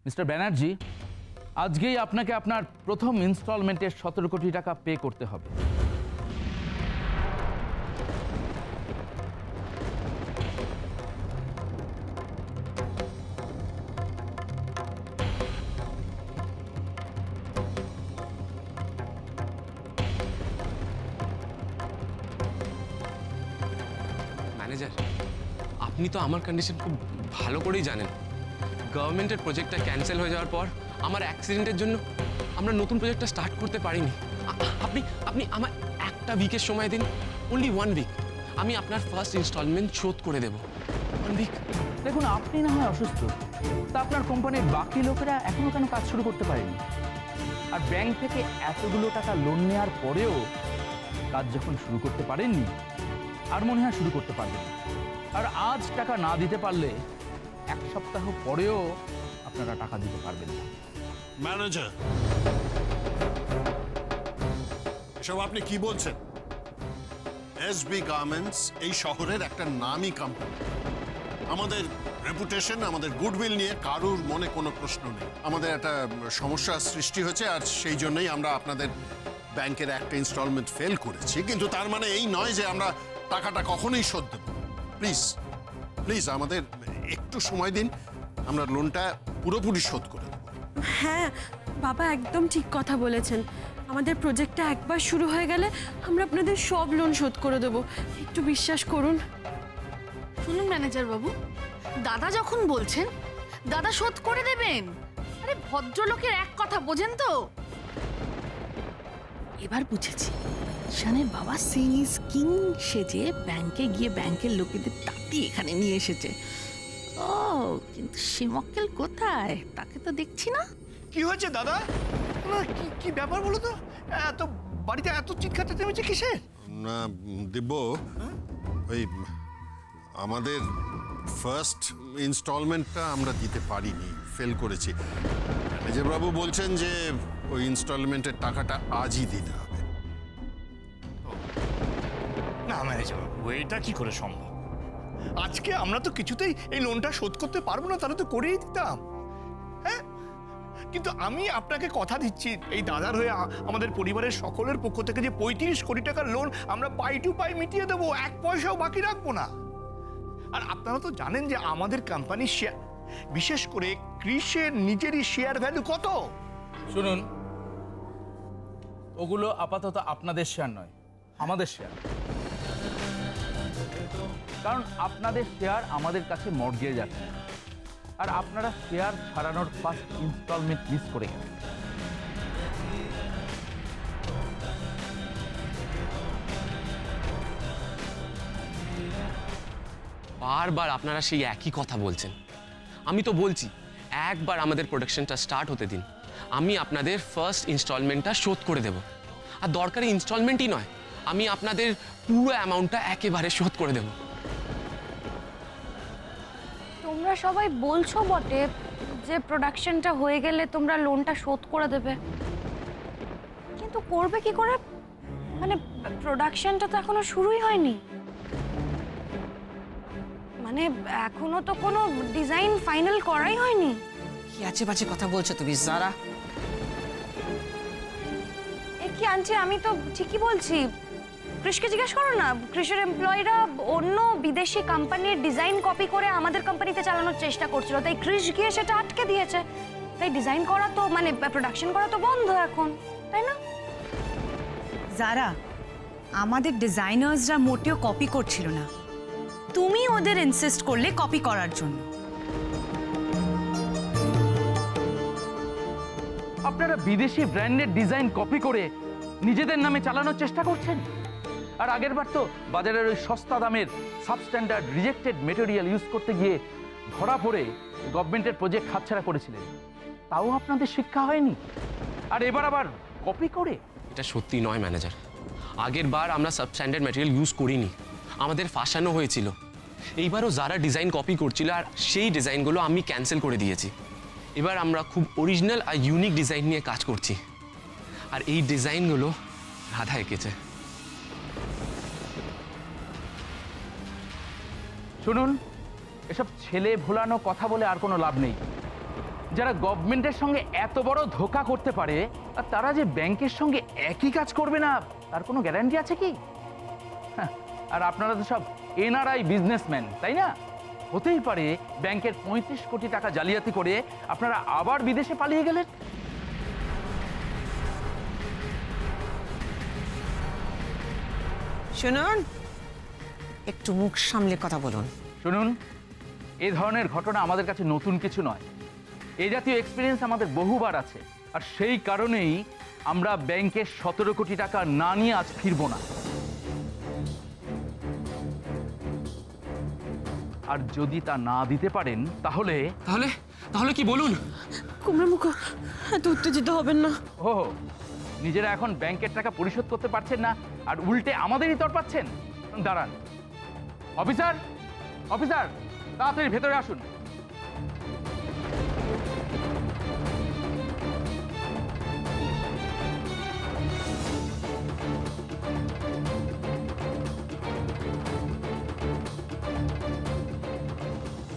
Mister Banerjee, আজকেই আপনাকে আপনার প্রথম ইনস্টলমেন্টের 17 কোটি টাকা পে করতে হবে। ম্যানেজার, আপনি তো আমার কন্ডিশন খুব ভালো করেই জানেন। গভর্নমেন্টের প্রজেক্টটা ক্যান্সেল হয়ে যাওয়ার পর আমার অ্যাক্সিডেন্টের জন্য আমরা নতুন প্রজেক্টটা স্টার্ট করতে পারিনি। আপনি আপনি আমার একটা উইকের সময় দিন, অনলি 1 উইক। আমি আপনার ফার্স্ট ইনস্টলমেন্ট শোধ করে দেব। 1 উইক। দেখুন, আপনি না হয় অসুস্থ, তা আপনার কোম্পানির বাকি লোকেরা এখনো কেন কাজ শুরু করতে পারেনি? আর ব্যাংক থেকে এতগুলো টাকা লোন নেওয়ার পরেও কাজ যখন শুরু করতে পারেননি, আর মনে হয় শুরু করতে পারবেন। আর আজ টাকা না দিতে পারলে 1 সপ্তাহ পরেও আপনারা টাকা দিতে পারবেন না। ম্যানেজার, এসব আপনি কি বলছেন? এসবি গার্মেন্টস এই শহরের একটা নামী কোম্পানি। আমাদের রেপুটেশন, আমাদের গুডউইল নিয়ে কারুর মনে কোনো প্রশ্ন নেই। আমাদের একটা সমস্যা সৃষ্টি হয়েছে, আর সেই জন্যই আমরা আপনাদের ব্যাংকের একটা ইনস্টলমেন্ট ফেল করেছি। কিন্তু তার মানে এই নয় যে আমরা টাকাটা কখনোই শোধ দেব। প্লিজ প্লিজ আমাদের একটু সময় দিন, আমরা লোনটা পুরোপুরি শোধ করে দেব। হ্যাঁ বাবা, একদম ঠিক কথা বলেছেন। আমাদের প্রজেক্টটা একবার শুরু হয়ে গেলে আমরা আপনাদের সব লোন শোধ করে দেব, একটু বিশ্বাস করুন। শুনুন ম্যানেজার বাবু, দাদা যখন বলছেন দাদা শোধ করে দেবেন, আরে ভদ্রলোকের এক কথা বোঝেন তো। এবার বুঝেছি, ঈশানের বাবা সিনিস কিং সেজে ব্যাংকে গিয়ে ব্যাংকের লোকেদের তাড়িয়ে এখানে নিয়ে এসেছে। ও, কিন্তু সে মক্কেল কোথায়? তাকে তো দেখছি না। কি হয়েছে দাদা? কি ব্যাপার বলো তো? এত বাড়িতে এত চিৎকার চেঁচামেচি কিসের? না দিব্য, ওই আমাদের ফার্স্ট ইনস্টলমেন্টটা আমরা দিতে পারিনি, ফেল করেছি। ম্যানেজারবাবু বলছেন যে ওই ইনস্টলমেন্টের টাকাটা আজই দিতে হবে। না ম্যানেজার বাবু, এটা কি করে সম্ভব? আজকে আমরা তো কিছুতেই এই লোনটা শোধ করতে পারবো না, তাহলে তো করেই দিতাম। হ্যাঁ, কিন্তু আমি আপনাকে কথা দিচ্ছি, এই দাদার হয়ে আমাদের পরিবারের সকলের পক্ষ থেকে যে 35 কোটি টাকার লোন আমরা পাই টু পাই মিটিয়ে দেবো, 1 পয়সাও বাকি রাখবো না। আর আপনারা তো জানেন যে আমাদের কোম্পানির শেয়ার, বিশেষ করে ক্রিসের নিজেরই শেয়ার ভ্যালু কত। শুনুন, ওগুলো আপাতত আপনাদের শেয়ার নয়, আমাদের শেয়ার। কারণ আপনাদের শেয়ার আমাদের কাছে মর্গেজ আছে, আর আপনারা শেয়ার ছাড়ানোর ফার্স্ট ইনস্টলমেন্ট মিস করে গেছেন। বারবার আপনারা সেই একই কথা বলছেন। আমি তো বলছি একবার আমাদের প্রোডাকশনটা স্টার্ট হতে দিন, আমি আপনাদের ফার্স্ট ইনস্টলমেন্টটা শোধ করে দেব। আর দরকারি ইনস্টলমেন্টই নয়, আমি আপনাদের পুরো অ্যামাউন্টটা একেবারে শোধ করে দেব। তোমরা সবাই বলছো বটে যে প্রোডাকশনটা হয়ে গেলে তোমরা লোনটা শোধ করে দেবে, কিন্তু করবে কি করে? মানে প্রোডাকশনটা তো এখনো শুরুই হয়নি, মানে এখনো তো কোনো ডিজাইন ফাইনাল করাই হয়নি। কি আছে বাজে কথা বলছো তুমি যারা? এ কি আনছি, আমি তো ঠিকই বলছি। কৃষকে জিজ্ঞেস করো না, কৃষের এমপ্লয়িরা অন্য বিদেশি কোম্পানির ডিজাইন কপি করে আমাদের কোম্পানিতে চালানোর চেষ্টা করছিল, তাই কৃষ গিয়ে সেটা আটকে দিয়েছে। তাই ডিজাইন করা তো মানে প্রোডাকশন করা তো বন্ধ এখন, তাই না? যারা আমাদের ডিজাইনার্সরা মোটেও কপি করছিল না, তুমি ওদের ইনসিস্ট করলে কপি করার জন্য। আপনারা বিদেশি ব্র্যান্ডের ডিজাইন কপি করে নিজেদের নামে চালানোর চেষ্টা করছেন। আর আগের বার তো বাজারের ওই সস্তা দামের সাবস্ট্যান্ডার্ড রিজেক্টেড মেটেরিয়াল ইউজ করতে গিয়ে ধরা পড়ে গভর্নমেন্টের প্রজেক্ট হাতছাড়া করেছিলেন, তাও আপনাদের শিক্ষা হয়নি। আর এবার আবার কপি করে? এটা সত্যি নয় ম্যানেজার, আগের বার আমরা সাবস্ট্যান্ডার্ড ম্যাটেরিয়াল ইউজ করিনি, আমাদের ফাঁসানো হয়েছিল। এইবারও যারা ডিজাইন কপি করছিল আর সেই ডিজাইনগুলো আমি ক্যান্সেল করে দিয়েছি। এবার আমরা খুব অরিজিনাল আর ইউনিক ডিজাইন নিয়ে কাজ করছি, আর এই ডিজাইনগুলো রাধা এঁকেছে। শুনুন, এসব ছেলে ভোলানো কথা বলে আর কোনো লাভ নেই। যারা গভর্নমেন্টের সঙ্গে এত বড় ধোঁকা করতে পারে আর তারা যে ব্যাংকের সঙ্গে একই কাজ করবে না তার কোনো গ্যারান্টি আছে কি? হ্যাঁ, আর আপনারা তো সব এনআরআই বিজনেসম্যান, তাই না? হতেই পারে ব্যাংকের 35 কোটি টাকা জালিয়াতি করে আপনারা আবার বিদেশে পালিয়ে গেলেন। শুনুন, একটু মুখ সামলে কথা বলুন। শুনুন, এই ধরনের ঘটনা আমাদের কাছে নতুন কিছু নয়। এই জাতীয় এক্সপিরিয়েন্স আমাদের বহুবার আছে, আর সেই কারণেই আমরা ব্যাংকের 17 কোটি টাকা না নিয়ে আজ ফিরব না। আর যদি তা না দিতে পারেন তাহলে তাহলে তাহলে কি বলুন? কুমড়ামুখো, এত উত্তেজিত হবেন না। ও, নিজেরা এখন ব্যাংকের টাকা পরিশোধ করতে পারছেন না আর উল্টে আমাদেরই তরপাচ্ছেন? দাঁড়ান। অফিসার, অফিসার, তাড়াতাড়ি ভেতরে আসুন।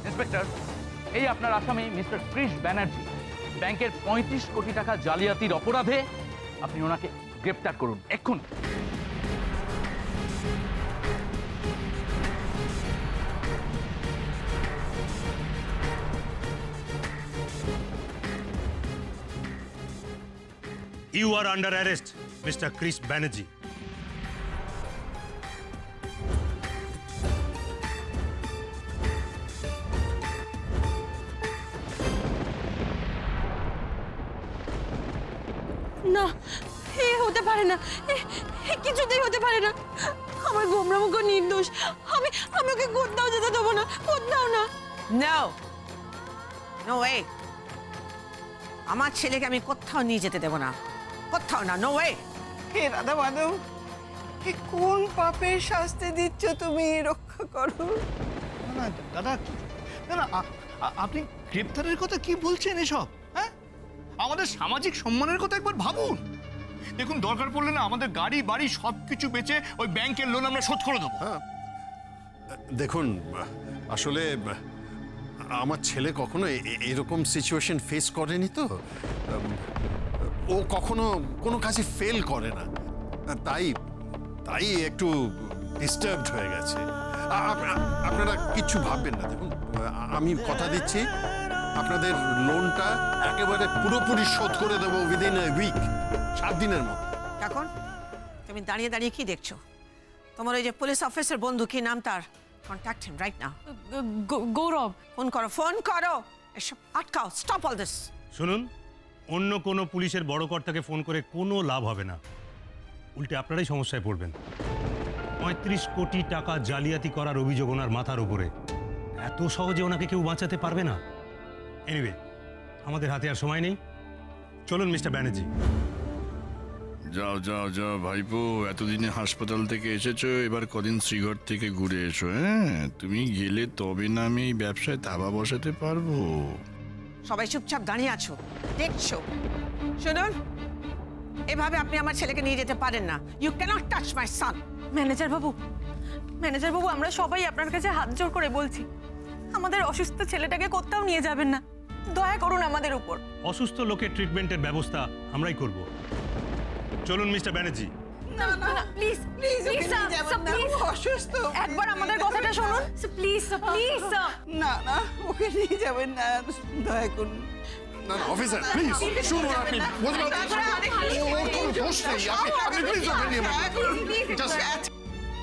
ইন্সপেক্টর, এই আপনার আসামি মিস্টার ক্রিশ ব্যানার্জি। ব্যাংকের 35 কোটি টাকা জালিয়াতির অপরাধে আপনি ওনাকে গ্রেপ্তার করুন এক্ষুনি। You are under arrest, Mr. Chris Banerjee. না, এ হতে পারে না, এ কিছুতেই হতে পারে না। আমার গোমরামুখো নির্দোষ। আমি ওকে কোথাও যেতে দেবো না, কোথাও না। No, no way. আমার ছেলেকে আমি কোথাও নিয়ে যেতে দেবো না, কোথাও না, নো ওয়ে। হে রাধা মাধব, এ কোন পাপের শাস্তি দিচ্ছ তুমি? রক্ষা করো। না দাদা, না না, আপনি গ্রেপ্তারের কথা কি বলছেন এসব? হ্যাঁ, আমাদের সামাজিক সম্মানের কথা একবার ভাবুন। দেখুন, দরকার পড়লে না আমাদের গাড়ি বাড়ি সবকিছু বেচে ওই ব্যাংকের লোন আমরা শোধ করে দেবো। দেখুন, আসলে আমার ছেলে কখনো এরকম সিচুয়েশন ফেস করেনি, তো ও কখনো কোনো কাজে ফেল করে না, তাই তাই একটু ডিস্টার্বড হয়ে গেছে। আপনারা কিচ্ছু ভাববেন না। দেখুন, আমি কথা দিচ্ছি আপনাদের লোনটা একেবারে পুরোপুরি শোধ করে দেবো উইদিন এ উইক, 7 দিনের মধ্যে। এখন তুমি দাঁড়িয়ে দাঁড়িয়ে কি দেখছো? তোমার ওই যে পুলিশ অফিসার বন্ধু, কি নাম তার? কন্ট্যাক্ট হিম রাইট নাও। গৌরব। ফোন করো, ফোন করো। এসব আটকাও, স্টপ অল দিস। শুনুন, অন্য কোনো পুলিশের বড় কর্তাকে ফোন করে কোনো লাভ হবে না, উল্টে আপনারাই সমস্যায় পড়বেন। 35 কোটি টাকা জালিয়াতি করার অভিযোগ ওনার মাথার উপরে। এত সহজে ওনাকে কেউ বাঁচাতে পারবে না। এনিওয়ে, আমাদের হাতে আর সময় নেই, চলুন মিস্টার ব্যানার্জি। যাও যাও যাও ভাইপো, এতদিনে হাসপাতাল থেকে এসেছো, এবার কদিন শ্রীঘর থেকে ঘুরে এসো। হ্যাঁ, তুমি গেলে তবে না আমি এই ব্যবসায় থাবা বসাতে পারবো। সবাই চুপচাপ দাঁড়িয়ে আছো, দেখছো? শুনুন, এভাবে আপনি আমার ছেলেকে নিয়ে যেতে পারেন না। You can't touch my son. Manager বাবু, ম্যানেজার বাবু, আমরা সবাই আপনার কাছে হাত জোড় করে বলছি, আমাদের অসুস্থ ছেলেটাকে কোথাও নিয়ে যাবেন না। দয়া করুন আমাদের উপর। অসুস্থ লোকের ট্রিটমেন্টের ব্যবস্থা আমরাই করব। চলুন মিস্টার ব্যানার্জি। না না, প্লিজ প্লিজ প্লিজ, অসুস্থ। একবার আমাদের কথাটা শুনুন প্লিজ, প্লিজ। না না, ওকে নিয়ে যাবেন না, দয়া করুন। না না অফিসার, প্লিজ শুনুন, আপনি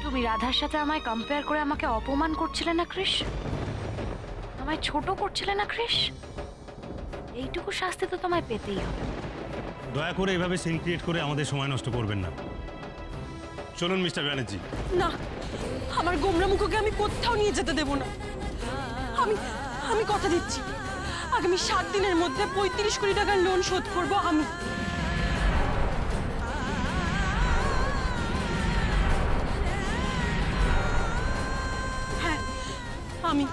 তুমি রাধার সাথে আমায় কম্পেয়ার করে আমাকে অপমান করছিলে না ক্রিশ? আমায় ছোট করছিলে না ক্রিশ? এইটুকু শাস্তি তো তোমায় পেতেই হবে। দয়া করে এভাবে সিন ক্রিয়েট করে আমাদের সময় নষ্ট করবেন না। চলুন মিস্টার ব্যানার্জি। না, আমার গোমরামুখোকে আমি কোথাও নিয়ে যেতে দেব না। আমি কথা দিচ্ছি, আগামী 7 দিনের মধ্যে 35 কোটি টাকার লোন শোধ করব আমি। হ্যাঁ, আমি।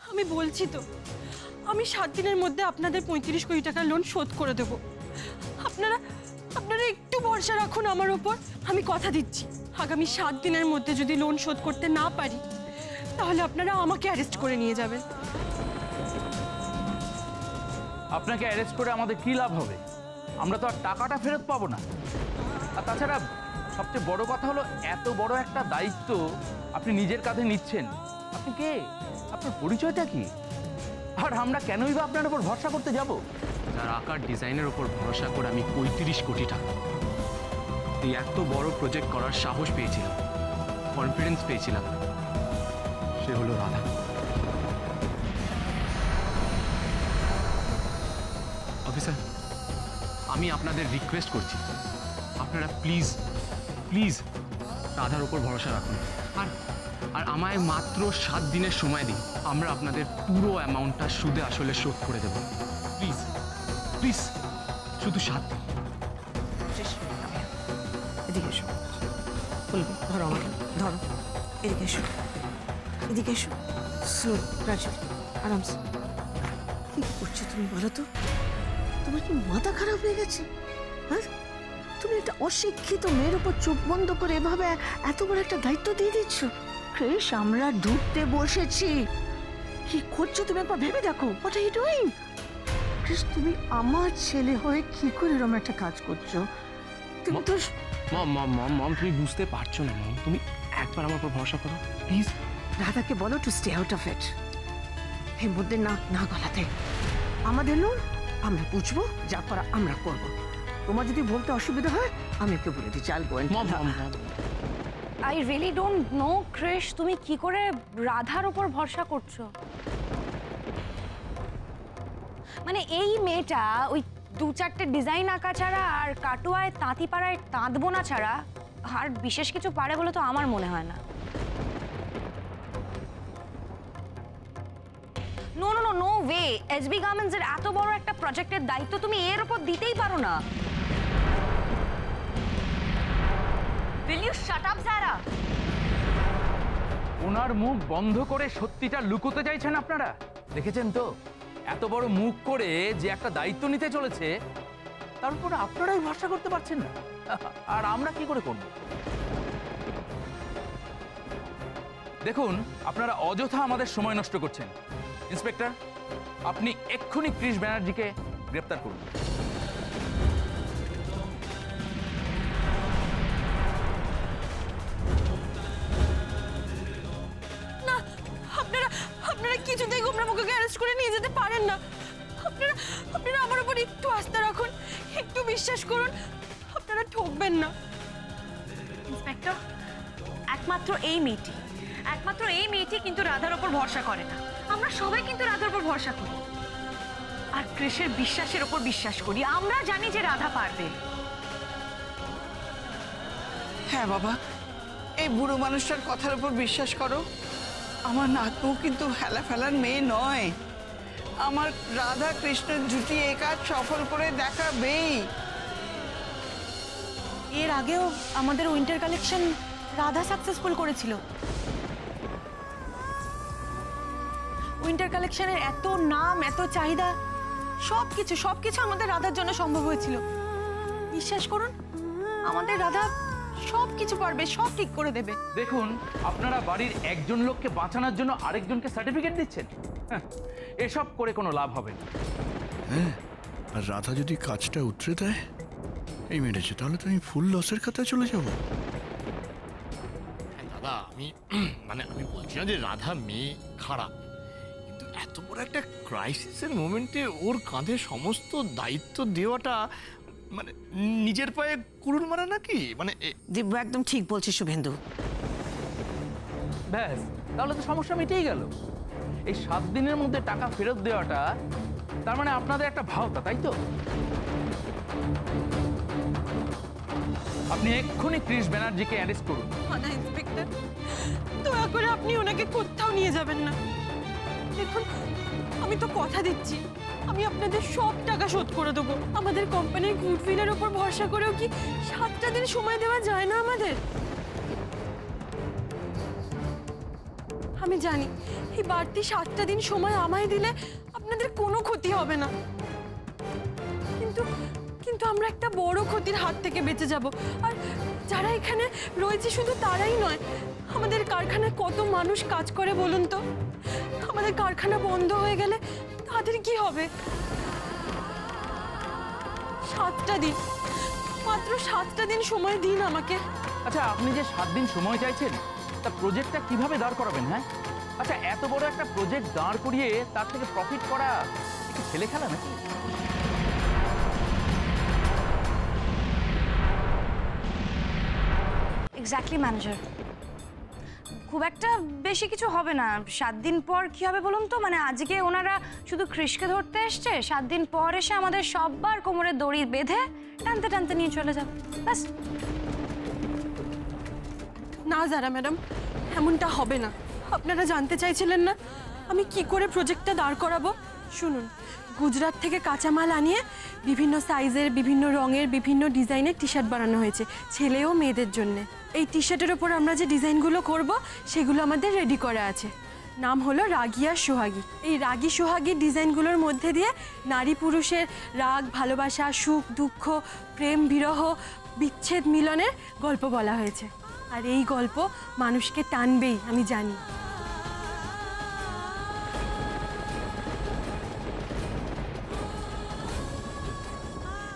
আমি আমি বলছি তো, আমি 7 দিনের মধ্যে আপনাদের 35 কোটি টাকার লোন শোধ করে দেব। আপনারা আপনারা একটু ভরসা রাখুন আমার উপর। আমি কথা দিচ্ছি, আগামী 7 দিনের মধ্যে যদি লোন শোধ করতে না পারি, তাহলে আপনারা আমাকে অ্যারেস্ট করে নিয়ে যাবেন। আপনাকে অ্যারেস্ট করে আমাদের কি লাভ হবে? আমরা তো আর টাকাটা ফেরত পাবো না। আর তাছাড়া সবচেয়ে বড় কথা হলো, এত বড় একটা দায়িত্ব আপনি নিজের কাঁধে নিচ্ছেন। আপনি কে? আপনার পরিচয়টা কি? আর আমরা কেনই বা আপনার উপর ভরসা করতে যাব? তার আকার ডিজাইনের ওপর ভরসা করে আমি 35 কোটি টাকা এই এত বড় প্রজেক্ট করার সাহস পেয়েছিলাম, কনফিডেন্স পেয়েছিলাম, সে হলো রাধা। অফিসার, আমি আপনাদের রিকোয়েস্ট করছি, আপনারা প্লিজ প্লিজ রাধার ওপর ভরসা রাখুন। আর আমায় মাত্র 7 দিনের সময় দিন, আমরা আপনাদের পুরো অ্যামাউন্টটা সুদে আসলে শোধ করে দেব। প্লিজ প্লিজ, শুধু 7 দিন। এদিকে এসো, বলবি ধরো আমাকে, ধরো, এদিকে এসো, এদিকে এসো, স্লো, রাজু, আরামসে। কি করছো তুমি বলো তো? তোমার কি মাথা খারাপ হয়ে গেছে? হ্যাঁ, তুমি একটা অশিক্ষিত মেয়ের উপর চোখ বন্ধ করে এভাবে এত বড় একটা দায়িত্ব দিয়ে দিচ্ছ। ক্রিস, আমরা ঢুকতে বসেছি। কি করছো তুমি একবার ভেবে দেখো। What are you doing? Chris, তুমি আমার ছেলে হয়ে কি করে এরকম একটা কাজ করছো? তুমি তো মম, তুমি বুঝতে পারছো না মম। তুমি একবার আমার উপর ভরসা করো প্লিজ। রাধাকে বলো to stay out of it. এর মধ্যে না গলাতে। আমাদের লোন আমরা বুঝবো, যা করা আমরা করবো। তোমার যদি বলতে অসুবিধা হয় আমি ওকে বলে দিচ্ছি। I'll go and I really don't know Krish, তুমি কি করে রাধার উপর ভরসা করছো? মানে এই মেয়েটা ওই 2-4টে ডিজাইন আঁকা ছাড়া আর কাটুয়ায় তাঁতি পাড়ায় তাঁত বোনা ছাড়া আর বিশেষ কিছু পারে বলে তো আমার মনে হয় না। No no no no way, SB garments এর এত বড় একটা প্রজেক্টের দায়িত্ব তুমি এর উপর দিতেই পারো না। Will you shut up, Zara? ওনার মুখ বন্ধ করে সত্যিটা লুকোতে চাইছেন আপনারা। দেখেছেন তো, এত বড় মুখ করে যে একটা দায়িত্ব নিতে চলেছে, তার উপর আপনারাই ভরসা করতে পারছেন না। আর আমরা কি করে করব? দেখুন, আপনারা অযথা আমাদের সময় নষ্ট করছেন। ইন্সপেক্টর, আপনি এক্ষুনি ক্রিশ ব্যানার্জিকে গ্রেপ্তার করুন। না, আপনারা কিছুতেই গোমরামুখকে অ্যারেস্ট করে নিয়ে যেতে পারেন না। আপনারা আমার উপর একটু আস্থা রাখুন, একটু বিশ্বাস করুন, আপনারা ঠকবেন না। ইন্সপেক্টর, একমাত্র এই মেয়েটি কিন্তু রাধার উপর ভরসা করে না। আমরা সবাই কিন্তু রাধার উপর ভরসা করি আর কৃষের বিশ্বাসের উপর বিশ্বাস করি। আমরা জানি যে রাধা পারবে। হ্যাঁ বাবা, এই বুড়ো মানুষটার কথার উপর বিশ্বাস করো। আমার নাতু কিন্তু হেলা ফেলার মেয়ে নয়। আমার রাধা কৃষ্ণের জুটি এই কাজ সফল করে দেখাবেই। এর আগেও আমাদের উইন্টার কালেকশন রাধা সাকসেসফুল করেছিল। উইন্টার কালেকশনের এত নাম, এত চাহিদা, সবকিছু আমাদের রাধার জন্য সম্ভব হয়েছিল। বিশ্বাস করুন, আমাদের রাধা সবকিছু পারবে, সব ঠিক করে দেবে। দেখুন, আপনারা বাড়ির একজন লোককে বাঁচানোর জন্য আরেকজনকে সার্টিফিকেট দিচ্ছেন। এসব করে কোনো লাভ হবে না। হ্যাঁ, আর রাধা যদি কাজটা উতরে দেয় এই মেরেছে, তাহলে তো আমি ফুল লসের খাতায় চলে যাব। দাদা, আমি বলছি না যে রাধা মেয়ে খারাপ, কিন্তু এত বড় একটা ক্রাইসিসের মোমেন্টে ওর কাঁধে সমস্ত দায়িত্ব দেওয়াটা মানে নিজের পায়ে কুড়ুল মারা নাকি? দিব্য একদম ঠিক বলছে শুভেন্দু। ব্যাস, তাহলে তো সমস্যা মিটেই গেল। এই 7 দিনের মধ্যে টাকা ফেরত দেওয়াটা তার মানে আপনাদের একটা ভাওতা, তাই তো? আপনি এক্ষুনি ক্রিশ ব্যানার্জিকে অ্যারেস্ট করুন। না ইন্সপেক্টর, দয়া করে আপনি ওনাকে কোথাও নিয়ে যাবেন না। দেখুন, আমি তো কথা দিচ্ছি, আমি আপনাদের সব টাকা শোধ করে দেবো। আমাদের কোম্পানির গুডউইলের উপর ভরসা করেও কি 7টা দিন সময় দেওয়া যায় না আমাদের? আমি জানি এই বাড়তি 7টা দিন সময় আমায় দিলে আপনাদের কোনো ক্ষতি হবে না, কিন্তু কিন্তু আমরা একটা বড় ক্ষতির হাত থেকে বেঁচে যাব। আর যারা এখানে রয়েছে শুধু তারাই নয়, আমাদের কারখানায় কত মানুষ কাজ করে বলুন তো? আমাদের কারখানা বন্ধ হয়ে গেলে তাদের কি হবে? 7টা দিন, মাত্র 7টা দিন সময় দিন আমাকে। আচ্ছা, আপনি যে 7 দিন সময় চাইছেন, তা প্রজেক্টটা কিভাবে দাঁড় করাবেন? হ্যাঁ, আচ্ছা, এত বড় একটা প্রজেক্ট দাঁড় করিয়ে তার থেকে প্রফিট করা একটু ছেলে খেলা নাকি? এক্স্যাক্টলি ম্যানেজার, খুব একটা বেশি কিছু হবে না। 7 দিন পর কি হবে বলুন তো? মানে আজকে ওনারা শুধু কৃষকে ধরতে এসছে, 7 দিন পর এসে আমাদের সববার কোমরে দড়ি বেঁধে টানতে টানতে নিয়ে চলে যাবে, ব্যাস। না যারা ম্যাডাম, এমনটা হবে না। আপনারা জানতে চাইছিলেন না আমি কি করে প্রজেক্টটা দাঁড় করাবো? শুনুন, গুজরাট থেকে কাঁচামাল আনিয়ে বিভিন্ন সাইজের, বিভিন্ন রঙের, বিভিন্ন ডিজাইনের টি শার্ট বানানো হয়েছে ছেলে ও মেয়েদের জন্য। এই টি শার্টের ওপর আমরা যে ডিজাইনগুলো করব সেগুলো আমাদের রেডি করা আছে। নাম হলো রাগী আর সোহাগী। এই রাগী সোহাগীর ডিজাইনগুলোর মধ্যে দিয়ে নারী পুরুষের রাগ, ভালোবাসা, সুখ, দুঃখ, প্রেম, বিরহ, বিচ্ছেদ, মিলনের গল্প বলা হয়েছে। আর এই গল্প মানুষকে টানবেই, আমি জানি।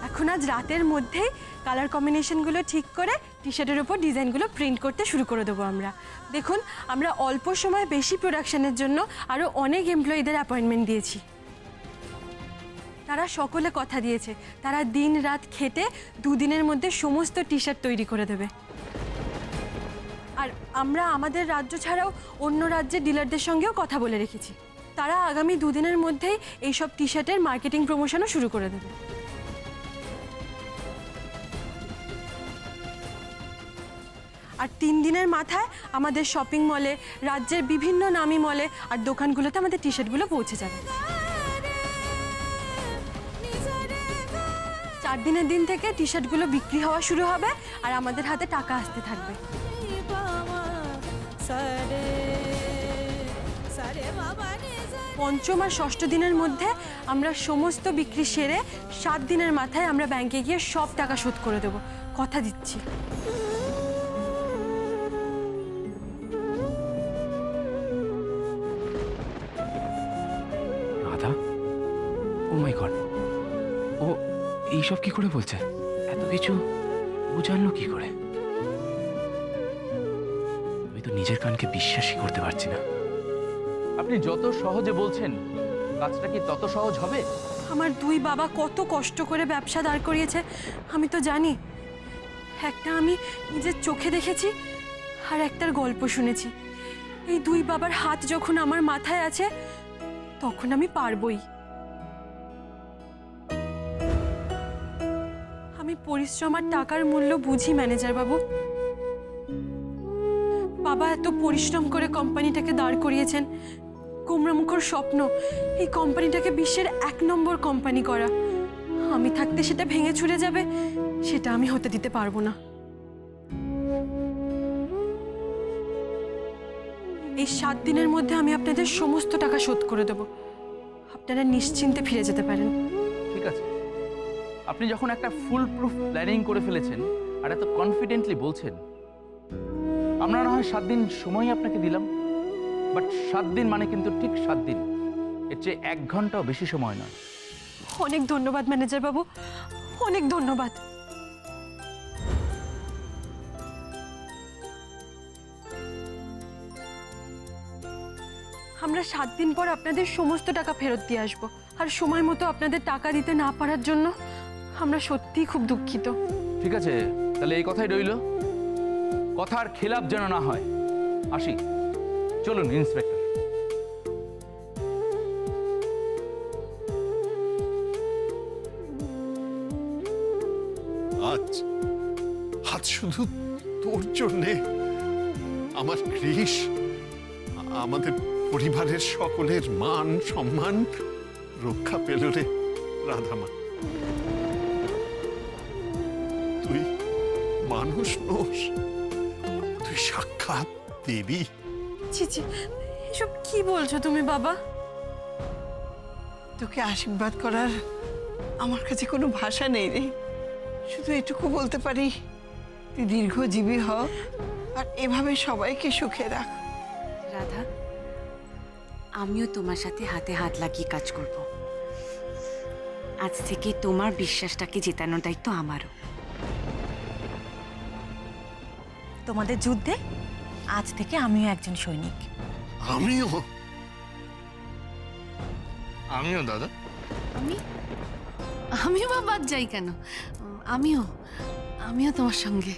এখন আজ রাতের মধ্যেই কালার কম্বিনেশনগুলো ঠিক করে টি শার্টের ওপর ডিজাইনগুলো প্রিন্ট করতে শুরু করে দেবো আমরা। দেখুন, আমরা অল্প সময় বেশি প্রোডাকশনের জন্য আরও অনেক এমপ্লয়িদের অ্যাপয়েন্টমেন্ট দিয়েছি। তারা সকলে কথা দিয়েছে তারা দিন রাত খেটে 2 দিনের মধ্যে সমস্ত টি শার্ট তৈরি করে দেবে। আর আমরা আমাদের রাজ্য ছাড়াও অন্য রাজ্যের ডিলারদের সঙ্গেও কথা বলে রেখেছি। তারা আগামী 2 দিনের মধ্যেই এইসব টি শার্টের মার্কেটিং প্রমোশনও শুরু করে দেবে। আর 3 দিনের মাথায় আমাদের শপিং মলে, রাজ্যের বিভিন্ন নামী মলে আর দোকানগুলোতে আমাদের টি শার্টগুলো পৌঁছে যাবে। 4 দিনের দিন থেকে টি শার্টগুলো বিক্রি হওয়া শুরু হবে আর আমাদের হাতে টাকা আসতে থাকবে। 5ম আর 6ষ্ঠ দিনের মধ্যে আমরা সমস্ত বিক্রি সেরে 7 দিনের মাথায় আমরা ব্যাংকে গিয়ে সব টাকা শোধ করে দেব, কথা দিচ্ছি। রাধা, ও মাই গড, ও এইসব কি করে বলছে? এত কিছু ও জানলো কি করে? আমি তো নিজের কানকে বিশ্বাসই করতে পারছি না। আপনি যত সহজে বলছেন, কাজটা কি তত সহজ হবে? আমার 2 বাবা কত কষ্ট করে ব্যবসা দাঁড় করিয়েছে আমি তো জানি। একটা আমি নিজের চোখে দেখেছি আর একটার গল্প শুনেছি। এই 2 বাবার হাত যখন আমার মাথায় আছে তখন আমি পারবই। আমি পরিশ্রম আর টাকার মূল্য বুঝি ম্যানেজার বাবু। বাবা এত পরিশ্রম করে কোম্পানিটাকে দাঁড় করিয়েছেন। কুমড়ামুখর স্বপ্ন এই কোম্পানিটাকে বিশ্বের 1 নম্বর কোম্পানি করা। আমি থাকতে সেটা ভেঙে ছুড়ে যাবে, সেটা আমি হতে দিতে পারবো না। এই 7 দিনের মধ্যে আমি আপনাদের সমস্ত টাকা শোধ করে দেব। আপনারা নিশ্চিন্তে ফিরে যেতে পারেন। ঠিক আছে, আপনি যখন একটা ফুল প্রুফ প্ল্যানিং করে ফেলেছেন আর এত কনফিডেন্টলি বলছেন, আমরা না হয় 7 দিন সময় আপনাকে দিলাম, বাট 7 দিন মানে কিন্তু ঠিক 7 দিন, এর চেয়ে 1 ঘন্টাও বেশি সময় নয়। অনেক ধন্যবাদ ম্যানেজার বাবু, অনেক ধন্যবাদ। আমরা 7 দিন পর আপনাদের সমস্ত টাকা ফেরত দিয়ে আসবো। আর সময় মতো আপনাদের টাকা দিতে না পারার জন্য আমরা সত্যিই খুব দুঃখিত। ঠিক আছে, তাহলে এই কথাই রইল, কথার খেলাপ যেন না হয়। আসি, চলুন ইন্সপেক্টর। আজ শুধু তোর জন্যে আমার কৃষ, আমাদের পরিবারের সকলের মান সম্মান রক্ষা পেল রে রাধামা। তুই মানুষ নোস, তুই সাক্ষাৎ দেবী। ছি ছি, এসব কি বলছো তুমি বাবা? তোকে আশীর্বাদ করার আমার কাছে কোনো ভাষা নেই রে। শুধু এটুকু বলতে পারি, তুই দীর্ঘজীবী হ আর এভাবে সবাইকে সুখে রাখ। রাধা, আমিও তোমার সাথে হাতে হাত লাগিয়ে কাজ করব। আজ থেকে তোমার বিশ্বাসটাকে জেতানোর দায়িত্ব আমারও। তোমাদের যুদ্ধে আজ থেকে আমিও একজন সৈনিক। আমিও আমিও দাদা। আমিও বা বাদ যাই কেন? আমিও আমিও তোমার সঙ্গে।